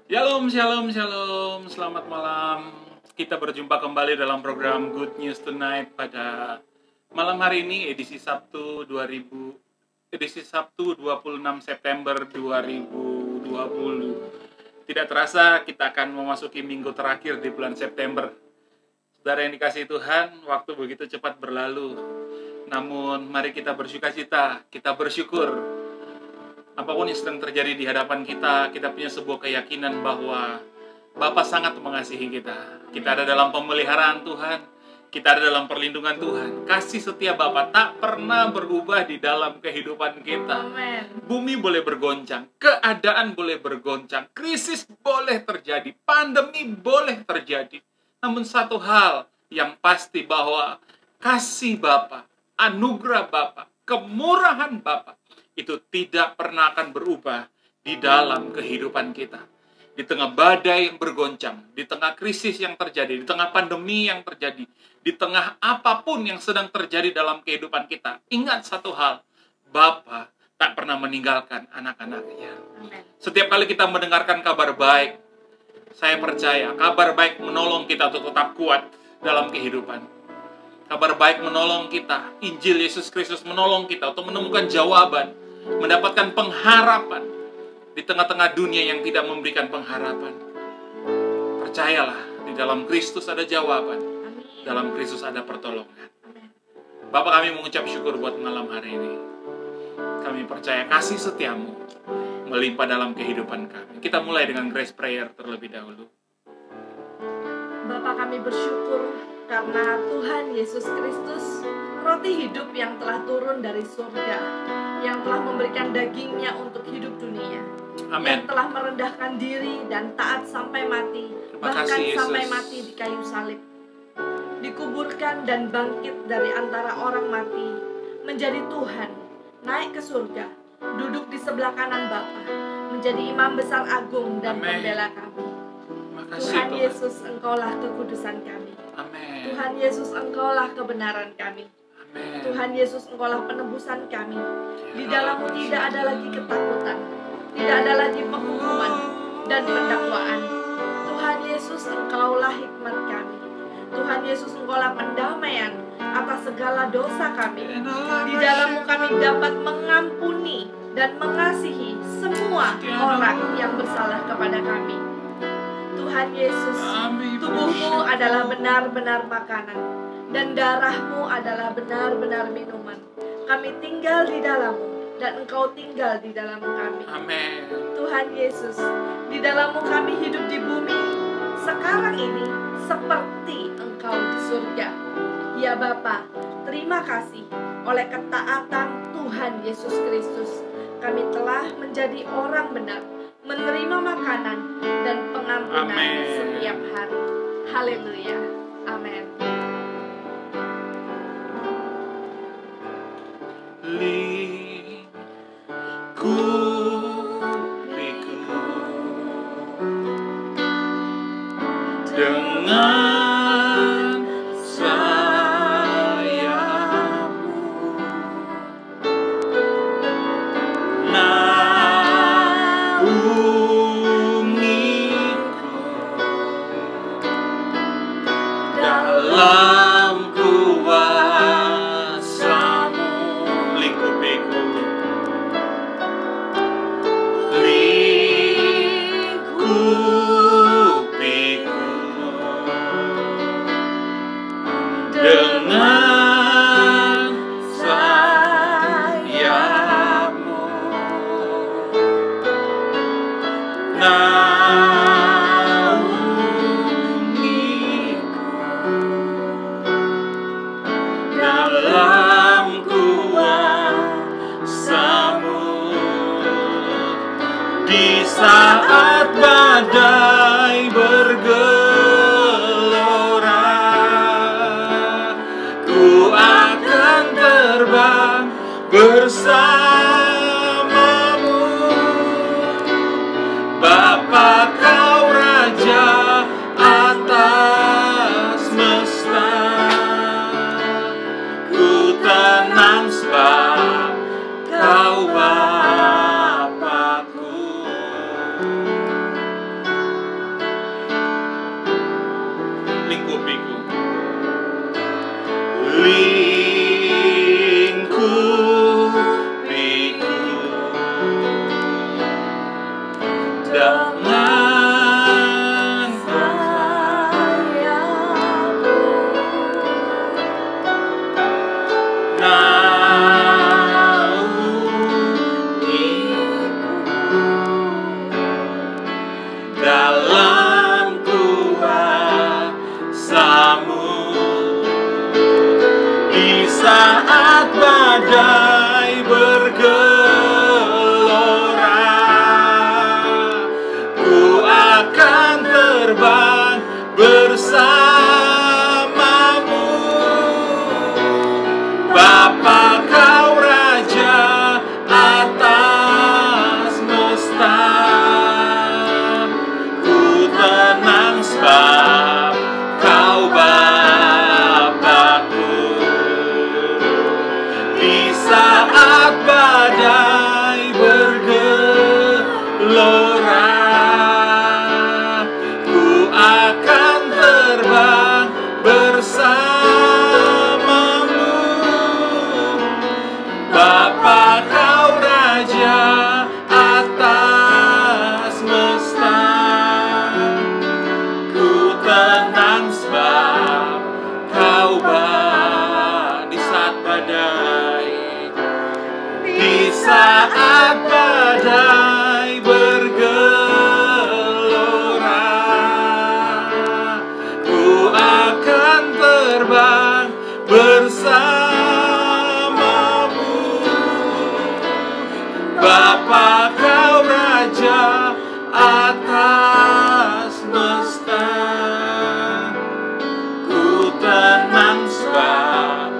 Shalom, shalom, shalom. Selamat malam. Kita berjumpa kembali dalam program Good News Tonight pada malam hari ini, edisi Sabtu 26 September 2020. Tidak terasa kita akan memasuki minggu terakhir di bulan September. Saudara yang dikasihi Tuhan, waktu begitu cepat berlalu. Namun mari kita bersukacita, kita bersyukur. Apapun yang sedang terjadi di hadapan kita punya sebuah keyakinan bahwa Bapa sangat mengasihi kita. Kita ada dalam pemeliharaan Tuhan, kita ada dalam perlindungan Tuhan. Kasih setia Bapa tak pernah berubah di dalam kehidupan kita. Amen. Bumi boleh bergoncang, keadaan boleh bergoncang, krisis boleh terjadi, pandemi boleh terjadi. Namun satu hal yang pasti bahwa kasih Bapa, anugerah Bapa, kemurahan Bapa itu tidak pernah akan berubah di dalam kehidupan kita. Di tengah badai yang bergoncang, di tengah krisis yang terjadi, di tengah pandemi yang terjadi, di tengah apapun yang sedang terjadi dalam kehidupan kita, ingat satu hal, Bapa tak pernah meninggalkan anak-anaknya. Setiap kali kita mendengarkan kabar baik, saya percaya kabar baik menolong kita untuk tetap kuat dalam kehidupan. Kabar baik menolong kita, Injil Yesus Kristus menolong kita untuk menemukan jawaban, mendapatkan pengharapan di tengah-tengah dunia yang tidak memberikan pengharapan. Percayalah, di dalam Kristus ada jawaban, dalam Kristus ada pertolongan. Bapak, kami mengucap syukur buat malam hari ini. Kami percaya kasih setiamu melimpah dalam kehidupan kami. Kita mulai dengan grace prayer terlebih dahulu. Bapa, kami bersyukur karena Tuhan Yesus Kristus, roti hidup yang telah turun dari surga, yang telah memberikan dagingnya untuk hidup dunia. Amin. Yang telah merendahkan diri dan taat sampai mati, bahkan kasih, sampai Yesus. mati di kayu salib. Dikuburkan dan bangkit dari antara orang mati, menjadi Tuhan, naik ke surga, duduk di sebelah kanan Bapa, menjadi imam besar agung dan Amin. pembela kami. Makasih, Tuhan Tuhan. Yesus, Engkaulah kekudusan kami. Amin. Tuhan Yesus, Engkaulah kebenaran kami. Amin. Tuhan Yesus, Engkaulah penebusan kami. Di dalam-Mu tidak ada lagi ketakutan, tidak ada lagi penghukuman dan pendakwaan. Tuhan Yesus, Engkaulah hikmat kami. Tuhan Yesus, Engkaulah pendamaian atas segala dosa kami. Di dalam-Mu kami dapat mengampuni dan mengasihi semua orang yang bersalah kepada kami. Tuhan Yesus, tubuh-Mu adalah benar-benar makanan, dan darah-Mu adalah benar-benar minuman. Kami tinggal di dalam-Mu, dan Engkau tinggal di dalam kami. Amin. Tuhan Yesus, di dalam-Mu kami hidup di bumi sekarang ini seperti Engkau di surga. Ya Bapa, terima kasih oleh ketaatan Tuhan Yesus Kristus, kami telah menjadi orang benar, menerima makanan dan pengampunan Amin. setiap hari. Haleluya. Amin. Lingkupiku dengan sayapmu, naungiku dalam kuasa-Mu. Lingkupiku, lingkupiku dengan sayapmu, naungiku dalam kuasa-Mu. Di saat badai bergelora, ku akan terbang bersama-Mu. Bapa, Kau Raja atas semesta, ku tenang sebab Kau Bapa. dengan sayapmu. dalam kuasa-Mu. Di saat badai bergelora, ku akan terbang bersama-Mu. Bapa, Kau Raja atas semesta. Ku tenang sebab Kau Bapa-Ku. Di saat badai bergelora, ku akan terbang bersama-Mu. Bapa, Kau Raja atas semesta. Ku tenang sebab Kau di saat badai, di saat badai bergelora, ku akan terbang bersama-Mu. Bapa, Kau Raja atas semesta. Ku tenang sebab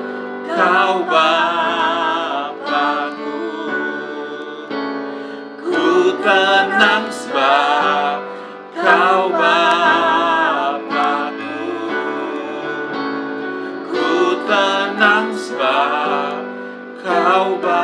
Kau Bapa-Ku. Ku tenang sebab Kau Bapa-Ku. Ku tenang sebab Kau Bapa-Ku.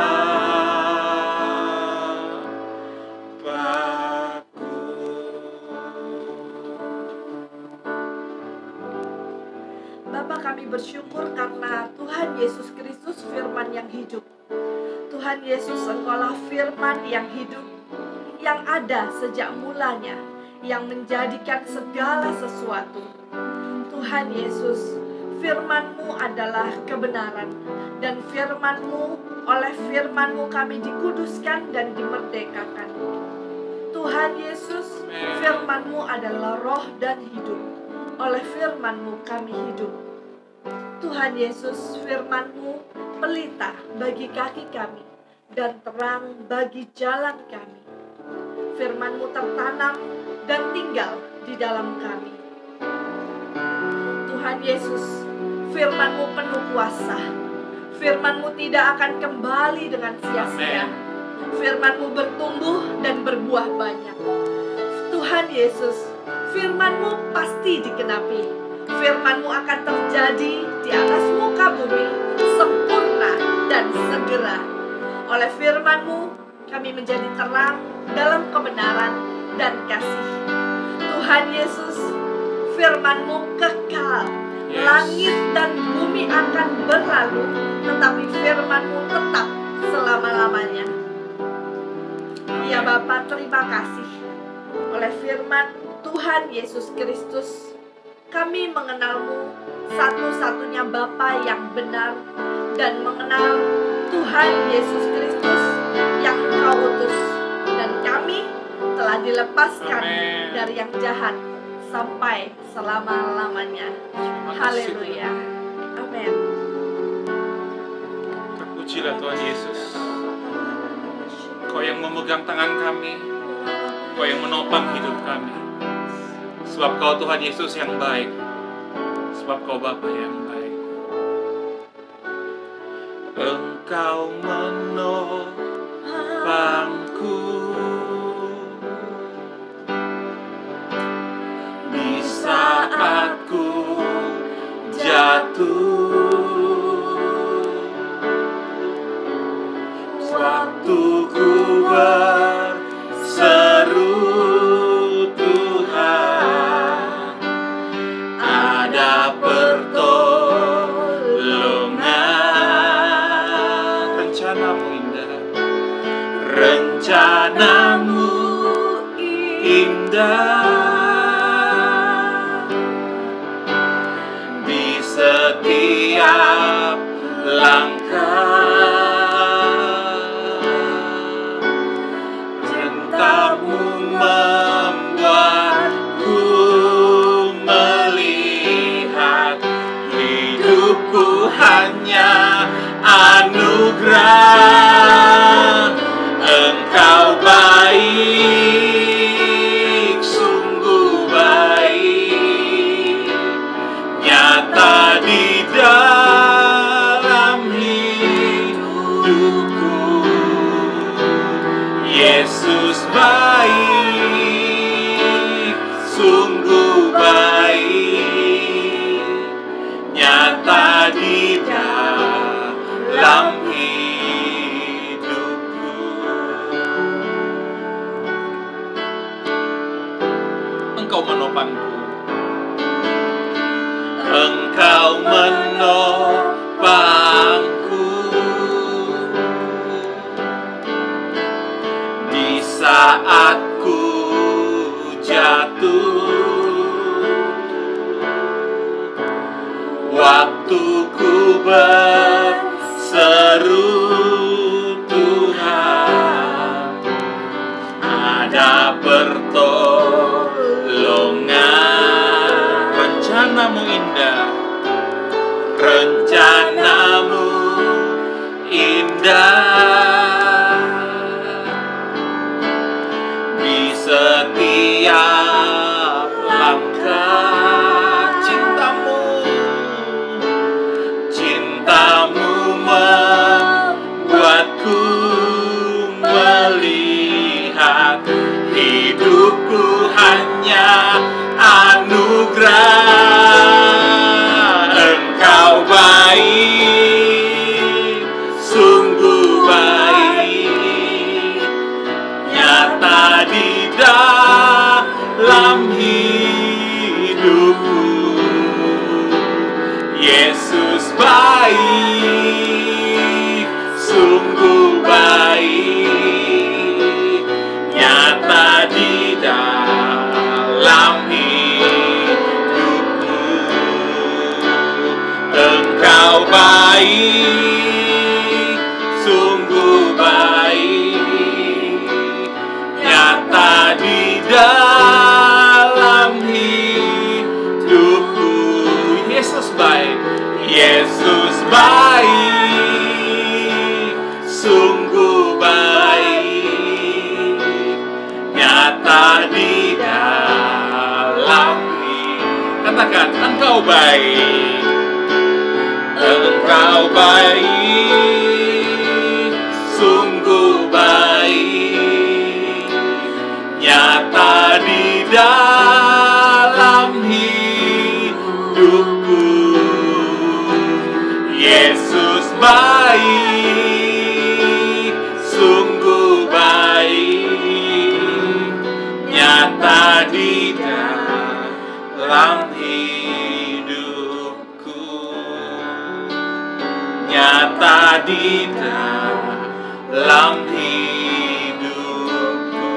Bapa, kami bersyukur karena Tuhan Yesus Kristus firman yang hidup. Tuhan Yesus, Engkaulah firman yang hidup, yang ada sejak mulanya, yang menjadikan segala sesuatu. Tuhan Yesus, firman-Mu adalah kebenaran, dan firman-Mu, oleh firman-Mu kami dikuduskan dan dimerdekakan. Tuhan Yesus, firman-Mu adalah roh dan hidup. Oleh firman-Mu kami hidup. Tuhan Yesus, firman-Mu pelita bagi kaki kami dan terang bagi jalan kami. Firman-Mu tertanam dan tinggal di dalam kami. Tuhan Yesus, firman-Mu penuh kuasa. Firman-Mu tidak akan kembali dengan sia-sia. Firman-Mu bertumbuh dan berbuah banyak. Tuhan Yesus, firman-Mu pasti dikenapi. Firman-Mu akan terjadi di atas muka bumi, sempurna dan segera. Oleh firman-Mu, kami menjadi terang dalam kebenaran dan kasih. Tuhan Yesus, firman-Mu kekal. Langit dan bumi akan berlalu, tetapi firman-Mu tetap selama-lamanya. Ya Bapa, terima kasih. Oleh firman Tuhan Yesus Kristus, kami mengenal-Mu, satu-satunya Bapa yang benar, dan mengenal Tuhan Yesus Kristus yang Engkau utus. Dan kami telah dilepaskan dari yang jahat sampai selama-lamanya. Haleluya. Amin. Terpujilah Tuhan Yesus. Kau yang memegang tangan kami, Kau yang menopang hidup kami. Sebab Kau Tuhan Yesus yang baik, sebab Kau Bapa yang baik. Engkau menopangku di saat ku jatuh, waktu ku berseru Tuhan, ada pertolongan. Rencana-Mu indah, rencana indah di setiap langkah. Cintamu membuatku melihat hidupku hanya anugerah. Engkau baik, sungguh baik, nyata di dalam hidupku. Yesus baik, sungguh baik, nyata di dalam hidupku. Engkau menopangku, Engkau menopangku di saat ku jatuh, waktu ku berseru, Tuhan ada pertolongan. Rencanamu indah, rencanamu indah di setiap langkah. Cintamu membuatku melihat hidupku hanya anugerah. Engkau baik, sungguh baik, nyata di dalam hidupku. Yesus baik, sungguh baik, nyata di dalam hidupku. Engkau baik, sungguh baik, nyata di dalam hidupku. Yesus baik, Yesus baik, sungguh baik, nyata di dalam hidupku. Katakan, Engkau baik, Engkau baik, sungguh baik, nyata di dalam hidupku. Yesus baik, sungguh baik, nyata di dalam hidupku, nyata di dalam hidupku,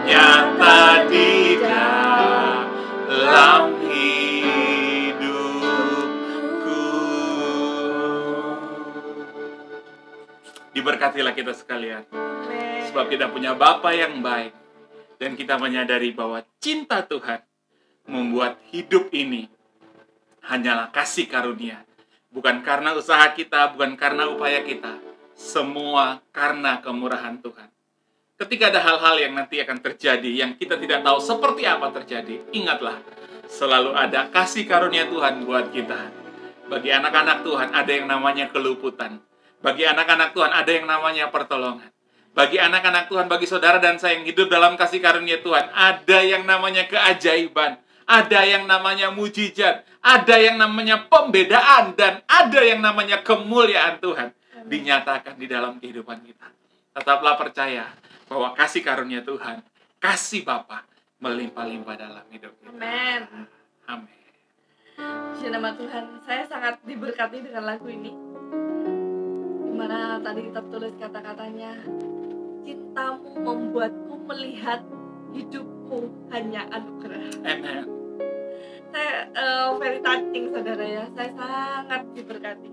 nyata di dalam hidupku. Diberkatilah kita sekalian, sebab kita punya Bapa yang baik, dan kita menyadari bahwa cinta Tuhan membuat hidup ini hanyalah kasih karunia. Bukan karena usaha kita, bukan karena upaya kita. Semua karena kemurahan Tuhan. Ketika ada hal-hal yang nanti akan terjadi, yang kita tidak tahu seperti apa terjadi, ingatlah, selalu ada kasih karunia Tuhan buat kita. Bagi anak-anak Tuhan ada yang namanya keluputan. Bagi anak-anak Tuhan ada yang namanya pertolongan. Bagi anak-anak Tuhan, bagi saudara dan saya yang hidup dalam kasih karunia Tuhan, ada yang namanya keajaiban, ada yang namanya mujizat, ada yang namanya pembedaan, dan ada yang namanya kemuliaan Tuhan dinyatakan di dalam kehidupan kita. Tetaplah percaya bahwa kasih karunia Tuhan, kasih Bapa melimpah-limpah dalam hidup kita. Amin. Amin. Puji nama Tuhan, saya sangat diberkati dengan lagu ini. Dimana tadi tertulis kata-katanya, cinta cintamu membuatku melihat hidupku hanya anugerah. Amen. Saya very touching saudara ya, saya sangat diberkati.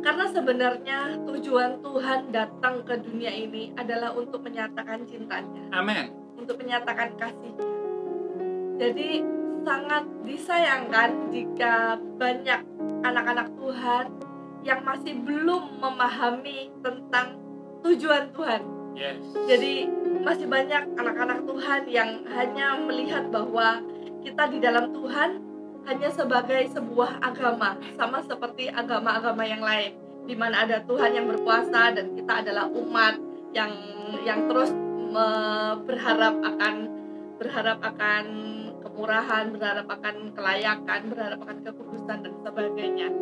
Karena sebenarnya tujuan Tuhan datang ke dunia ini adalah untuk menyatakan cintanya, Amen. untuk menyatakan kasihnya. Jadi sangat disayangkan jika banyak anak-anak Tuhan yang masih belum memahami tentang tujuan Tuhan. Yes. Jadi masih banyak anak-anak Tuhan yang hanya melihat bahwa kita di dalam Tuhan hanya sebagai sebuah agama, sama seperti agama-agama yang lain, di mana ada Tuhan yang berkuasa dan kita adalah umat yang terus berharap akan kemurahan, berharap akan kelayakan, berharap akan kekudusan dan sebagainya.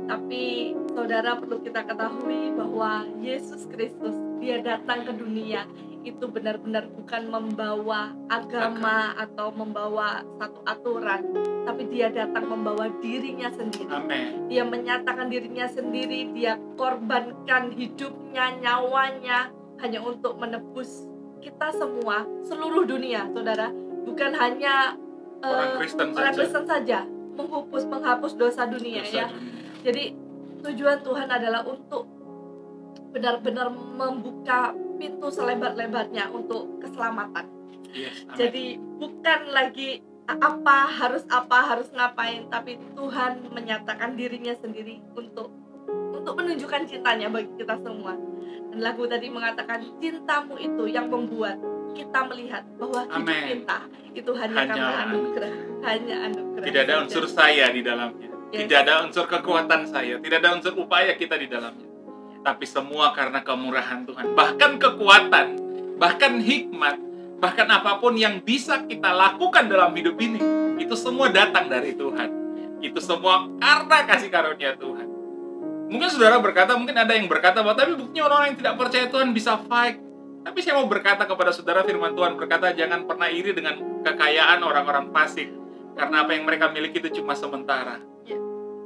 Tapi saudara, perlu kita ketahui bahwa Yesus Kristus, dia datang ke dunia itu benar-benar bukan membawa agama atau membawa satu aturan, tapi dia datang membawa dirinya sendiri. Amen. Dia menyatakan dirinya sendiri, dia korbankan hidupnya, nyawanya hanya untuk menebus kita semua, seluruh dunia, saudara. Bukan hanya Orang Kristen saja, menghapus dosa dunia ya. Jadi tujuan Tuhan adalah untuk benar-benar membuka pintu selebar-lebarnya untuk keselamatan. Yes, amen. Jadi bukan lagi harus ngapain, tapi Tuhan menyatakan dirinya sendiri untuk menunjukkan cintanya bagi kita semua. Dan lagu tadi mengatakan cintamu itu yang membuat kita melihat bahwa hidup kita itu hanya karena anugerah, hanya anugerah. Tidak ada unsur saya di dalamnya. Yes. Tidak ada unsur kekuatan saya, tidak ada unsur upaya kita di dalamnya. Tapi semua karena kemurahan Tuhan. Bahkan kekuatan, bahkan hikmat, bahkan apapun yang bisa kita lakukan dalam hidup ini, itu semua datang dari Tuhan. Itu semua karena kasih karunia Tuhan. Mungkin saudara berkata, mungkin ada yang berkata bahwa tapi buktinya orang yang tidak percaya Tuhan bisa fight. Tapi saya mau berkata kepada saudara, firman Tuhan berkata, jangan pernah iri dengan kekayaan orang-orang fasik. Karena apa yang mereka miliki itu cuma sementara.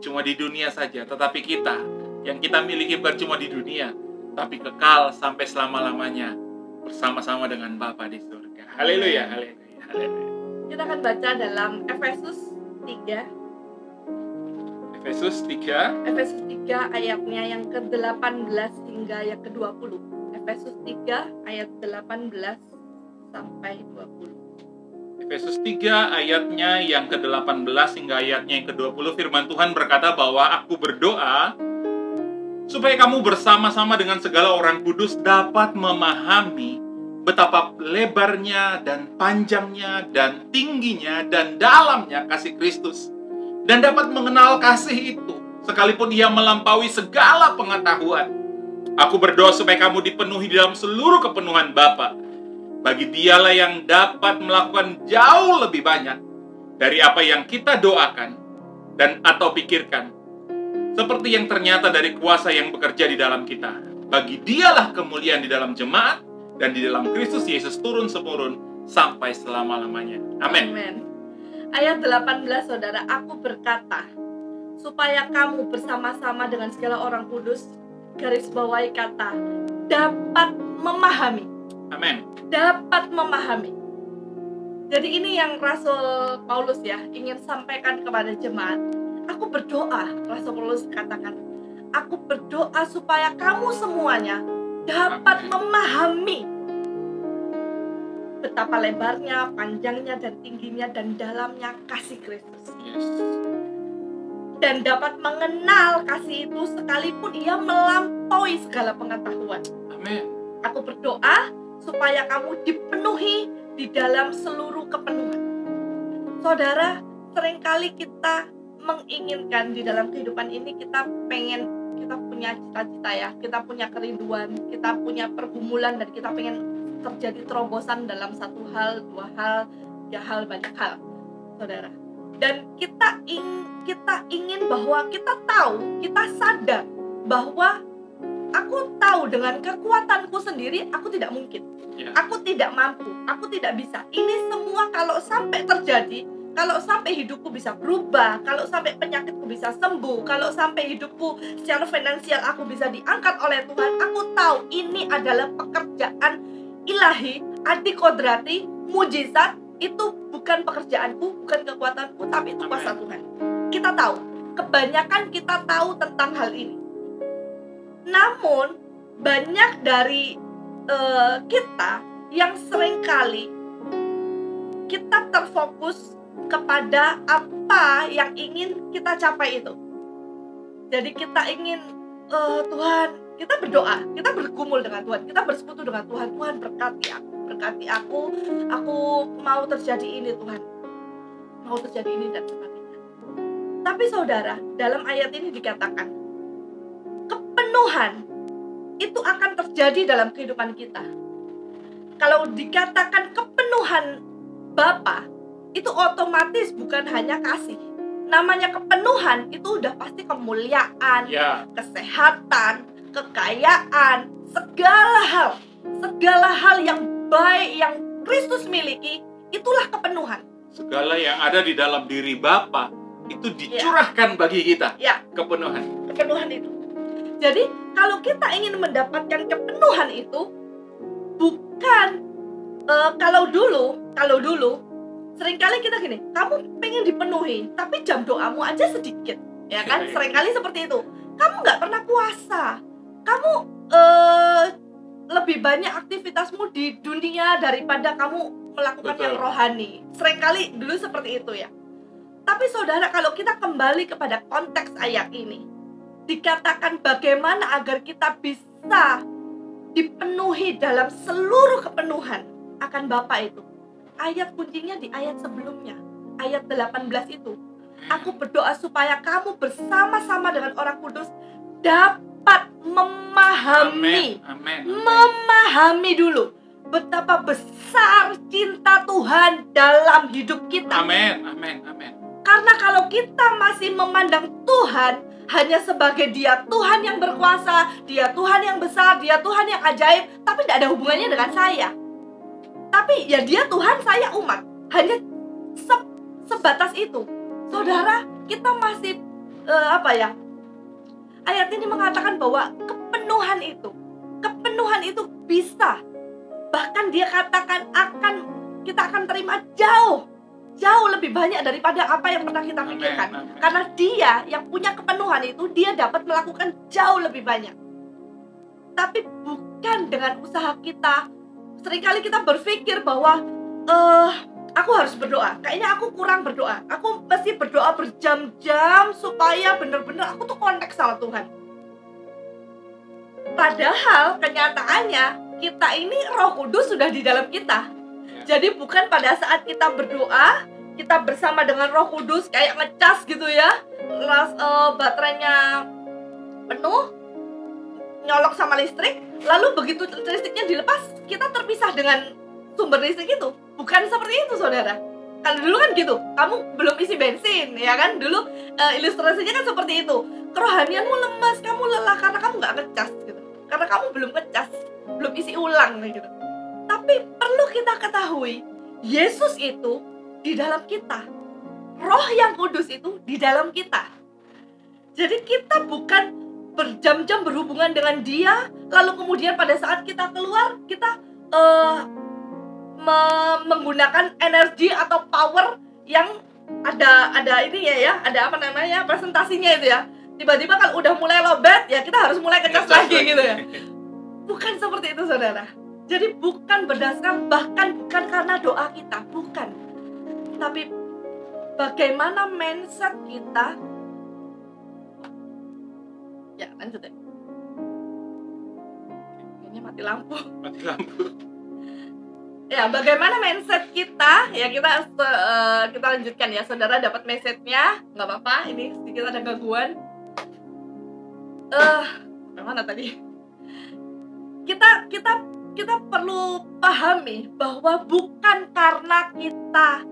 Cuma di dunia saja. Tetapi kita, yang kita miliki bukan cuma di dunia, tapi kekal sampai selama-lamanya bersama-sama dengan Bapa di surga. Haleluya, haleluya, haleluya. Kita akan baca dalam Efesus 3. Efesus 3 ayatnya yang ke-18 hingga yang ke-20. Efesus 3 ayat 18 sampai 20. Efesus 3 ayatnya yang ke-18 hingga ayatnya yang ke-20, firman Tuhan berkata bahwa aku berdoa supaya kamu bersama-sama dengan segala orang kudus dapat memahami betapa lebarnya dan panjangnya dan tingginya dan dalamnya kasih Kristus, dan dapat mengenal kasih itu sekalipun ia melampaui segala pengetahuan. Aku berdoa supaya kamu dipenuhi dalam seluruh kepenuhan Bapa. Bagi dialah yang dapat melakukan jauh lebih banyak dari apa yang kita doakan dan atau pikirkan, seperti yang ternyata dari kuasa yang bekerja di dalam kita. Bagi dialah kemuliaan di dalam jemaat dan di dalam Kristus Yesus turun-temurun sampai selama-lamanya. Amin. Amin. Ayat 18, saudara, aku berkata supaya kamu bersama-sama dengan segala orang kudus, garis bawahi kata dapat memahami. Amin. Dapat memahami. Jadi ini yang Rasul Paulus ya ingin sampaikan kepada jemaat. Aku berdoa, Rasul Paulus katakan, aku berdoa supaya kamu semuanya dapat memahami betapa lebarnya, panjangnya, dan tingginya, dan dalamnya kasih Kristus. Yes. Dan dapat mengenal kasih itu sekalipun ia melampaui segala pengetahuan. Amin. Aku berdoa supaya kamu dipenuhi di dalam seluruh kepenuhan. Saudara, seringkali kita menginginkan di dalam kehidupan ini, kita punya cita-cita ya, kita punya kerinduan, kita punya pergumulan, dan kita pengen terjadi terobosan dalam satu hal, dua hal, tiga hal, banyak hal, saudara. Dan kita ingin bahwa kita tahu, kita sadar bahwa aku tahu dengan kekuatanku sendiri aku tidak mungkin. Aku tidak mampu, aku tidak bisa. Ini semua kalau sampai terjadi, kalau sampai hidupku bisa berubah, kalau sampai penyakitku bisa sembuh, kalau sampai hidupku secara finansial aku bisa diangkat oleh Tuhan, aku tahu ini adalah pekerjaan ilahi, adi kodrati, mujizat. Itu bukan pekerjaanku, bukan kekuatanku, tapi itu kuasa Tuhan. Kita tahu, kebanyakan kita tahu tentang hal ini. Namun banyak dari kita yang seringkali kita terfokus kepada apa yang ingin kita capai itu. Jadi kita ingin Tuhan, kita berdoa, kita bergumul dengan Tuhan, kita bersekutu dengan Tuhan. Tuhan berkati aku mau terjadi ini Tuhan, mau terjadi ini dan sebagainya. Tapi saudara, dalam ayat ini dikatakan kepenuhan itu akan terjadi dalam kehidupan kita. Kalau dikatakan kepenuhan Bapa, itu otomatis bukan hanya kasih. Namanya kepenuhan itu udah pasti kemuliaan, kesehatan, kekayaan, segala hal yang baik yang Kristus miliki, itulah kepenuhan. Segala yang ada di dalam diri Bapa itu dicurahkan bagi kita. Kepenuhan itu. Jadi kalau kita ingin mendapatkan kepenuhan itu, bukan kalau dulu seringkali kita gini, kamu pengen dipenuhi tapi jam doamu aja sedikit, ya kan? Seringkali seperti itu. Kamu nggak pernah puasa, kamu lebih banyak aktivitasmu di dunia daripada kamu melakukan yang rohani. Seringkali dulu seperti itu ya. Tapi saudara, kalau kita kembali kepada konteks ayat ini, dikatakan bagaimana agar kita bisa dipenuhi dalam seluruh kepenuhan akan Bapa itu. Ayat kuncinya di ayat sebelumnya, ayat 18 itu. Aku berdoa supaya kamu bersama-sama dengan orang kudus dapat memahami. Memahami dulu betapa besar cinta Tuhan dalam hidup kita. Amin. Karena kalau kita masih memandang Tuhan hanya sebagai Dia Tuhan yang berkuasa, Dia Tuhan yang besar, Dia Tuhan yang ajaib, tapi tidak ada hubungannya dengan saya. Tapi ya Dia Tuhan, saya umat. Hanya sebatas itu. Saudara, kita masih ayat ini mengatakan bahwa kepenuhan itu bisa. Bahkan Dia katakan kita akan terima jauh lebih banyak daripada apa yang pernah kita pikirkan. Karena Dia yang punya kepenuhan itu, Dia dapat melakukan jauh lebih banyak. Tapi bukan dengan usaha kita. Seringkali kita berpikir bahwa aku harus berdoa, kayaknya aku kurang berdoa, aku mesti berdoa berjam-jam supaya benar-benar aku tuh connect sama Tuhan. Padahal kenyataannya kita ini Roh Kudus sudah di dalam kita. Jadi bukan pada saat kita berdoa, kita bersama dengan Roh Kudus kayak ngecas gitu ya, baterainya penuh, nyolok sama listrik, lalu begitu listriknya dilepas, kita terpisah dengan sumber listrik itu. Bukan seperti itu, saudara. Kalau dulu kan gitu, kamu belum isi bensin, ya kan? Dulu ilustrasinya kan seperti itu. Kerohanianmu lemas, kamu lelah karena kamu nggak ngecas gitu. Karena kamu belum ngecas, belum isi ulang gitu. Tapi perlu kita ketahui, Yesus itu di dalam kita. Roh yang kudus itu di dalam kita. Jadi kita bukan berjam-jam berhubungan dengan Dia, lalu kemudian pada saat kita keluar, kita menggunakan energi atau power yang ada ini ya, ada presentasinya itu ya. Tiba-tiba kalau udah mulai lobet, ya kita harus mulai ngecas lagi gitu ya. Bukan seperti itu, saudara. Jadi bukan berdasarkan, bahkan bukan karena doa kita, bukan. Tapi bagaimana mindset kita. Ya, lanjut ya. Ini mati lampu. Ya, bagaimana mindset kita? Ya, kita lanjutkan ya. Saudara dapat message-nya, nggak apa-apa. Ini sedikit ada gangguan. Mana tadi? Kita perlu pahami bahwa bukan karena kita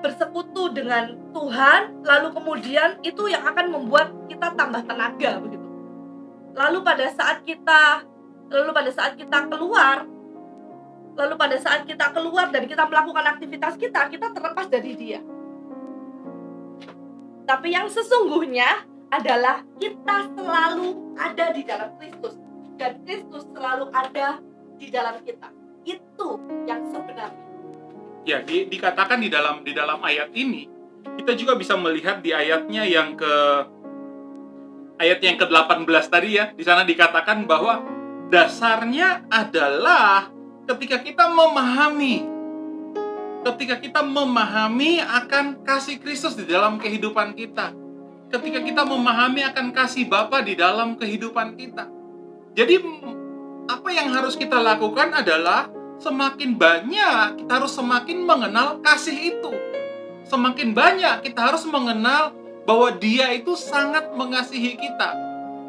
bersekutu dengan Tuhan lalu kemudian itu yang akan membuat kita tambah tenaga begitu. Lalu pada saat kita keluar dan kita melakukan aktivitas kita terlepas dari Dia. Tapi yang sesungguhnya adalah kita selalu ada di dalam Kristus dan Kristus selalu ada di dalam kita. Itu yang sebenarnya. Ya, dikatakan di dalam ayat ini, kita juga bisa melihat di ayatnya yang ke-18 tadi ya. Di sana dikatakan bahwa dasarnya adalah ketika kita memahami akan kasih Kristus di dalam kehidupan kita. Ketika kita memahami akan kasih Bapa di dalam kehidupan kita. Jadi apa yang harus kita lakukan adalah semakin banyak kita harus semakin mengenal kasih itu. Semakin banyak kita harus mengenal bahwa Dia itu sangat mengasihi kita.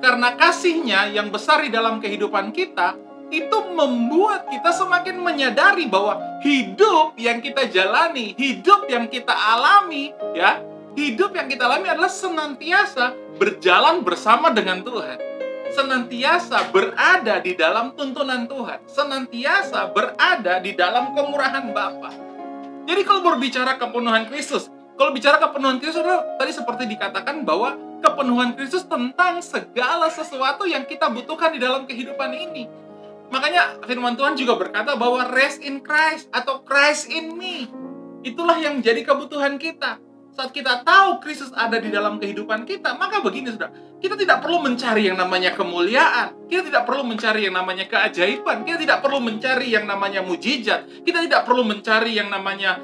Karena kasihnya yang besar di dalam kehidupan kita, itu membuat kita semakin menyadari bahwa hidup yang kita jalani, hidup yang kita alami, ya, hidup yang kita alami adalah senantiasa berjalan bersama dengan Tuhan. Senantiasa berada di dalam tuntunan Tuhan, senantiasa berada di dalam kemurahan Bapa. Jadi kalau berbicara kepenuhan Kristus, tadi seperti dikatakan bahwa kepenuhan Kristus tentang segala sesuatu yang kita butuhkan di dalam kehidupan ini. Makanya firman Tuhan juga berkata bahwa rest in Christ atau Christ in me. Itulah yang menjadi kebutuhan kita. Saat kita tahu Kristus ada di dalam kehidupan kita, maka begini saudara, kita tidak perlu mencari yang namanya kemuliaan, kita tidak perlu mencari yang namanya keajaiban, kita tidak perlu mencari yang namanya mujizat, kita tidak perlu mencari yang namanya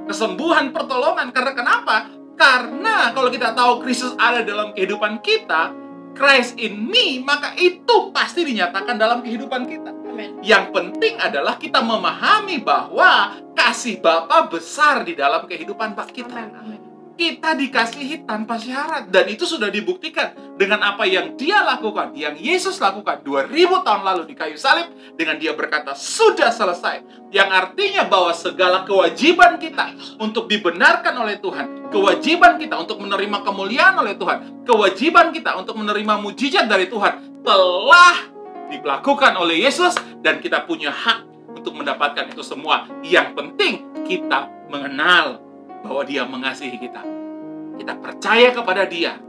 kesembuhan, pertolongan. Karena kenapa? Karena kalau kita tahu Kristus ada dalam kehidupan kita, Christ in me, maka itu pasti dinyatakan dalam kehidupan kita. Amen. Yang penting adalah kita memahami bahwa kasih Bapa besar di dalam kehidupan kita. Amen. Kita dikasihi tanpa syarat, dan itu sudah dibuktikan dengan apa yang Dia lakukan, yang Yesus lakukan 2000 tahun lalu di kayu salib, dengan Dia berkata sudah selesai, yang artinya bahwa segala kewajiban kita untuk dibenarkan oleh Tuhan, kewajiban kita untuk menerima kemuliaan oleh Tuhan, kewajiban kita untuk menerima mujizat dari Tuhan telah dilakukan oleh Yesus, dan kita punya hak untuk mendapatkan itu semua. Yang penting kita mengenal bahwa Dia mengasihi kita. Kita percaya kepada Dia,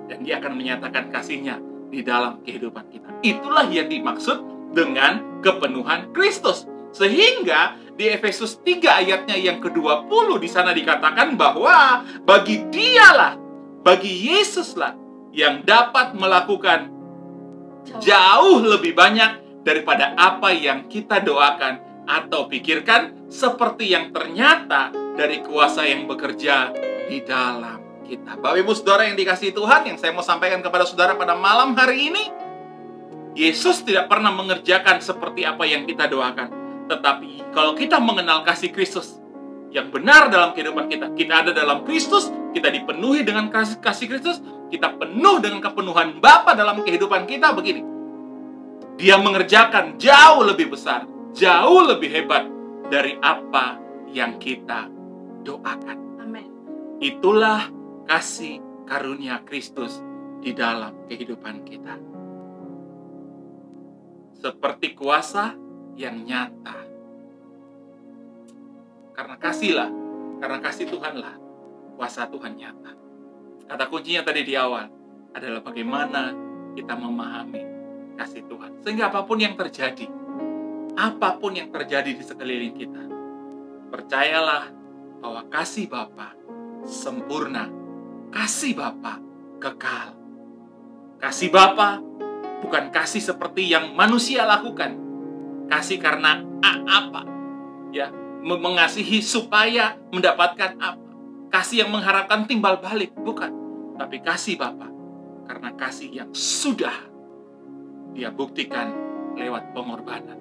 dan Dia akan menyatakan kasih-Nya di dalam kehidupan kita. Itulah yang dimaksud dengan kepenuhan Kristus. Sehingga di Efesus 3 ayatnya yang ke-20 di sana dikatakan bahwa bagi Dialah, bagi Yesuslah yang dapat melakukan jauh lebih banyak daripada apa yang kita doakan atau pikirkan, seperti yang ternyata dari kuasa yang bekerja di dalam kita. Bapak Ibu Saudara yang dikasihi Tuhan, yang saya mau sampaikan kepada saudara pada malam hari ini, Yesus tidak pernah mengerjakan seperti apa yang kita doakan. Tetapi kalau kita mengenal kasih Kristus yang benar dalam kehidupan kita, kita ada dalam Kristus, kita dipenuhi dengan kasih Kristus, kita penuh dengan kepenuhan Bapa dalam kehidupan kita. Begini, Dia mengerjakan jauh lebih besar, jauh lebih hebat dari apa yang kita doakan. Amen. Itulah kasih karunia Kristus di dalam kehidupan kita. Seperti kuasa yang nyata. Karena kasih Tuhanlah kuasa Tuhan nyata. Kata kuncinya tadi di awal adalah bagaimana kita memahami kasih Tuhan. Sehingga apapun yang terjadi di sekeliling kita, percayalah bahwa kasih Bapa sempurna, kasih Bapa kekal. Kasih Bapa bukan kasih seperti yang manusia lakukan. Kasih karena apa? Ya, mengasihi supaya mendapatkan apa? Kasih yang mengharapkan timbal balik, bukan. Tapi kasih Bapa karena kasih yang sudah Dia buktikan lewat pengorbanan.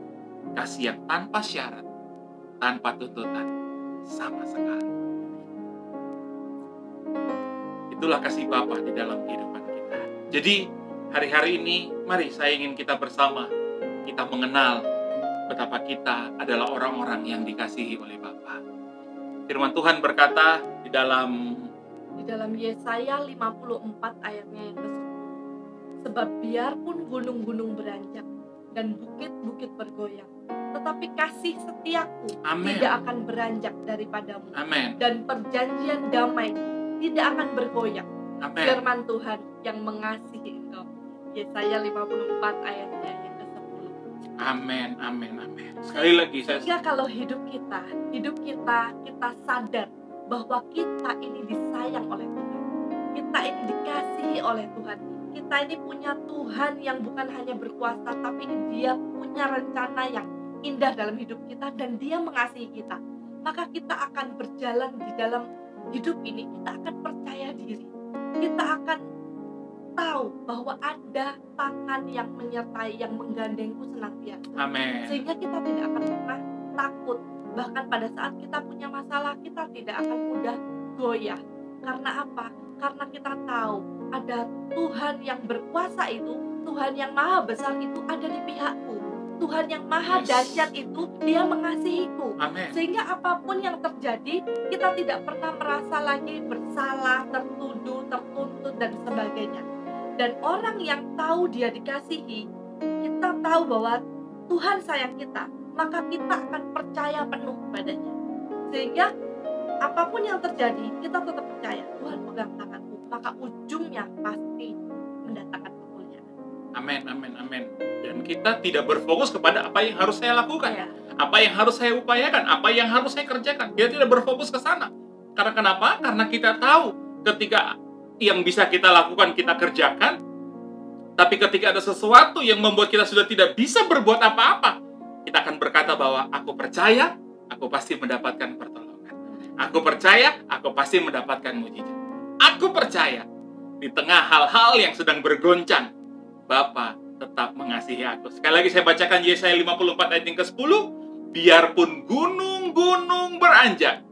Kasih yang tanpa syarat, tanpa tuntutan, sama sekali. Itulah kasih Bapa di dalam kehidupan kita. Jadi, hari-hari ini, mari saya ingin kita bersama, kita mengenal betapa kita adalah orang-orang yang dikasihi oleh Bapa. Firman Tuhan berkata di dalam Yesaya 54 ayatnya yang ke-10. Sebab biarpun gunung-gunung beranjak dan bukit-bukit bergoyang, tetapi kasih setiaku Amen. tidak akan beranjak daripadamu. Amen. Dan perjanjian damai tidak akan bergoyang. Amin. Firman Tuhan yang mengasihi engkau. Yesaya 54 ayatnya yang ke-10. Amin, amin, amin. Sekali lagi Sehingga kalau hidup kita sadar bahwa kita ini disayang oleh Tuhan. Kita ini dikasihi oleh Tuhan. Kita ini punya Tuhan yang bukan hanya berkuasa, tapi Dia punya rencana yang indah dalam hidup kita dan Dia mengasihi kita. Maka kita akan berjalan di dalam hidup ini, kita akan percaya diri. Kita akan tahu bahwa ada tangan yang menyertai, yang menggandengku senantiasa. amin. Sehingga kita tidak akan pernah takut. Bahkan pada saat kita punya masalah, kita tidak akan mudah goyah. Karena apa? Karena kita tahu ada Tuhan yang berkuasa itu, Tuhan yang maha besar itu ada di pihakku. Tuhan yang maha dahsyat itu, Dia mengasihiku. Amin. Sehingga apapun yang terjadi, kita tidak pernah merasa lagi bersalah, tertuduh, tertuntut, dan sebagainya. Dan orang yang tahu dia dikasihi, kita tahu bahwa Tuhan sayang kita, maka kita akan percaya penuh padanya. Sehingga apapun yang terjadi, kita tetap percaya Tuhan pegang tanganku, maka ujungnya pasti mendatangkan kemuliaan. Amin, amin, amin. Dan kita tidak berfokus kepada apa yang harus saya lakukan, Ya. apa yang harus saya upayakan, apa yang harus saya kerjakan. Kita tidak berfokus ke sana. Karena kenapa? Karena kita tahu ketika yang bisa kita lakukan, kita kerjakan. Tapi ketika ada sesuatu yang membuat kita sudah tidak bisa berbuat apa-apa, kita akan berkata bahwa aku percaya, aku pasti mendapatkan pertolongan. Aku percaya, aku pasti mendapatkan mujizat. Aku percaya, di tengah hal-hal yang sedang bergoncang, Bapa tetap mengasihi aku. Sekali lagi saya bacakan Yesaya 54 ayat yang ke-10. Biarpun gunung-gunung beranjak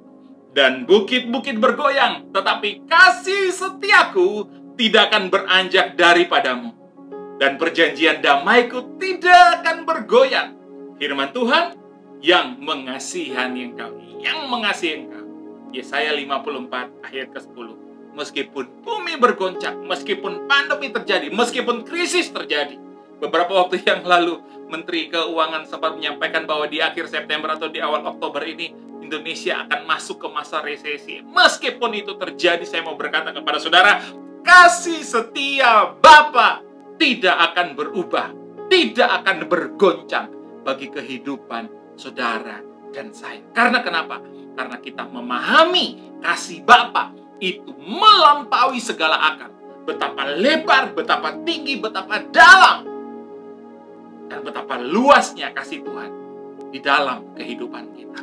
dan bukit-bukit bergoyang, tetapi kasih setiaku tidak akan beranjak daripadamu. Dan perjanjian damaiku tidak akan bergoyang. Firman Tuhan yang mengasihi engkau. Yang mengasihi engkau. Yesaya 54 ayat ke-10. Meskipun bumi bergoncang, meskipun pandemi terjadi, meskipun krisis terjadi. Beberapa waktu yang lalu, Menteri Keuangan sempat menyampaikan bahwa di akhir September atau di awal Oktober ini, Indonesia akan masuk ke masa resesi. Meskipun itu terjadi, saya mau berkata kepada saudara, kasih setia Bapa tidak akan berubah, tidak akan bergoncang bagi kehidupan saudara dan saya. Karena kenapa? Karena kita memahami kasih Bapa itu melampaui segala akal. Betapa lebar, betapa tinggi, betapa dalam, dan betapa luasnya kasih Tuhan di dalam kehidupan kita.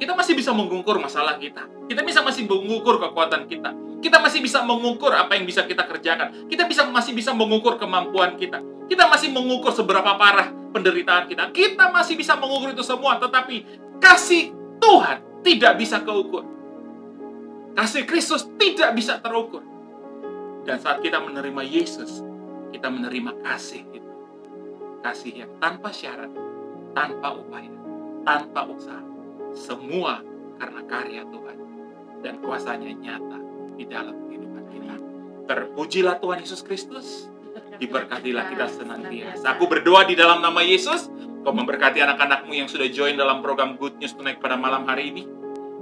Kita masih bisa mengukur masalah kita. Kita masih mengukur kekuatan kita. Kita masih bisa mengukur apa yang bisa kita kerjakan. Kita masih bisa mengukur kemampuan kita. Kita masih mengukur seberapa parah penderitaan kita. Kita masih bisa mengukur itu semua. Tetapi kasih Tuhan tidak bisa keukur. Kasih Kristus tidak bisa terukur. Dan saat kita menerima Yesus, kita menerima kasih itu. Kasih yang tanpa syarat, tanpa upaya, tanpa usaha. Semua karena karya Tuhan dan kuasanya nyata di dalam kehidupan kita. Terpujilah Tuhan Yesus Kristus. Diberkatilah kita senantiasa. Aku berdoa di dalam nama Yesus, Kau memberkati anak-anakmu yang sudah join dalam program Good News Tonight pada malam hari ini.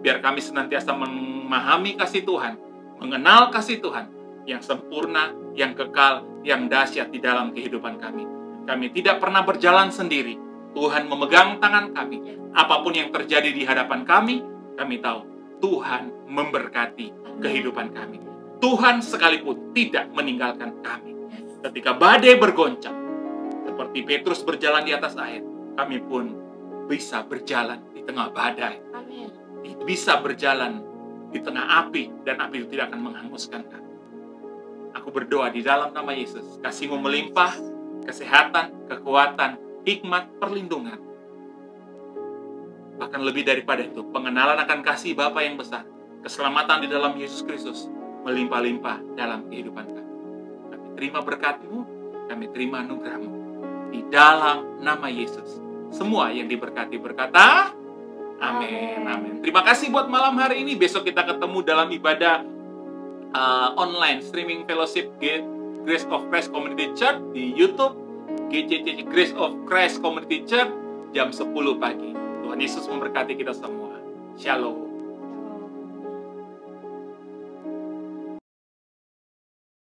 Biar kami senantiasa memahami kasih Tuhan, mengenal kasih Tuhan yang sempurna, yang kekal, yang dahsyat di dalam kehidupan kami. Kami tidak pernah berjalan sendiri. Tuhan memegang tangan kami. Apapun yang terjadi di hadapan kami tahu Tuhan memberkati kehidupan kami. Tuhan sekalipun tidak meninggalkan kami. Ketika badai bergoncang, seperti Petrus berjalan di atas air, kami pun bisa berjalan di tengah badai. Amin. Bisa berjalan di tengah api, dan api itu tidak akan menghanguskan kami. Aku berdoa di dalam nama Yesus, kasih-Mu melimpah, kesehatan, kekuatan, hikmat, perlindungan. Bahkan lebih daripada itu, pengenalan akan kasih Bapa yang besar, keselamatan di dalam Yesus Kristus, melimpah-limpah dalam kehidupan kami. Kami terima berkat-Mu, kami terima anugerah-Mu. Di dalam nama Yesus, semua yang diberkati berkata, amin, amin. Terima kasih buat malam hari ini. Besok kita ketemu dalam ibadah online, streaming fellowship Grace of Christ Community Church di YouTube, GCC Grace of Christ Community Church, jam 10 pagi. Tuhan Yesus memberkati kita semua. Shalom.